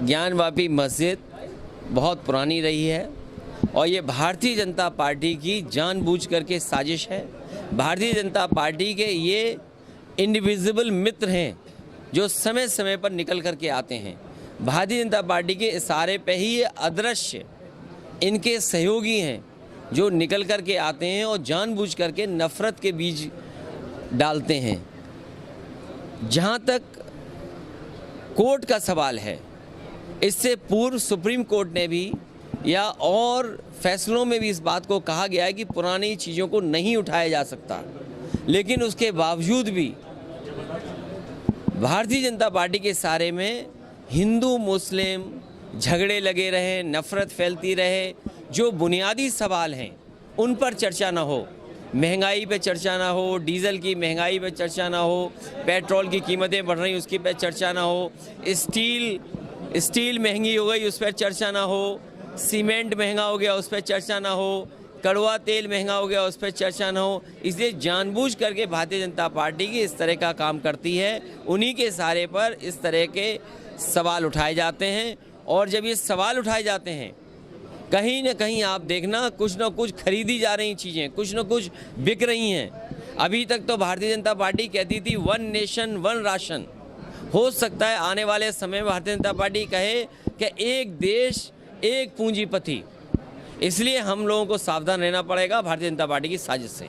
ज्ञानवापी मस्जिद बहुत पुरानी रही है और ये भारतीय जनता पार्टी की जानबूझ करके साजिश है। भारतीय जनता पार्टी के ये इंडिविजिबल मित्र हैं जो समय समय पर निकल करके आते हैं। भारतीय जनता पार्टी के इशारे पे ही ये अदृश्य इनके सहयोगी हैं जो निकल करके आते हैं और जानबूझ करके नफ़रत के बीज डालते हैं। जहाँ तक कोर्ट का सवाल है, इससे पूर्व सुप्रीम कोर्ट ने भी या और फैसलों में भी इस बात को कहा गया है कि पुरानी चीज़ों को नहीं उठाया जा सकता, लेकिन उसके बावजूद भी भारतीय जनता पार्टी के सारे में हिंदू मुस्लिम झगड़े लगे रहे, नफ़रत फैलती रहे। जो बुनियादी सवाल हैं उन पर चर्चा ना हो, महंगाई पे चर्चा ना हो, डीजल की महंगाई पे चर्चा ना हो, पेट्रोल की कीमतें बढ़ रही उसकी पे चर्चा ना हो, स्टील महंगी हो गई उस पर चर्चा ना हो, सीमेंट महंगा हो गया उस पर चर्चा ना हो, कड़वा तेल महंगा हो गया उस पर चर्चा ना हो। इसलिए जानबूझ करके भारतीय जनता पार्टी की इस तरह का काम करती है। उन्हीं के सहारे पर इस तरह के सवाल उठाए जाते हैं और जब ये सवाल उठाए जाते हैं, कहीं ना कहीं आप देखना कुछ ना कुछ खरीदी जा रही चीज़ें, कुछ ना कुछ बिक रही हैं। अभी तक तो भारतीय जनता पार्टी कहती थी 1 नेशन 1 राशन। हो सकता है आने वाले समय में भारतीय जनता पार्टी कहे कि एक देश एक पूंजीपति। इसलिए हम लोगों को सावधान रहना पड़ेगा भारतीय जनता पार्टी की साजिश से।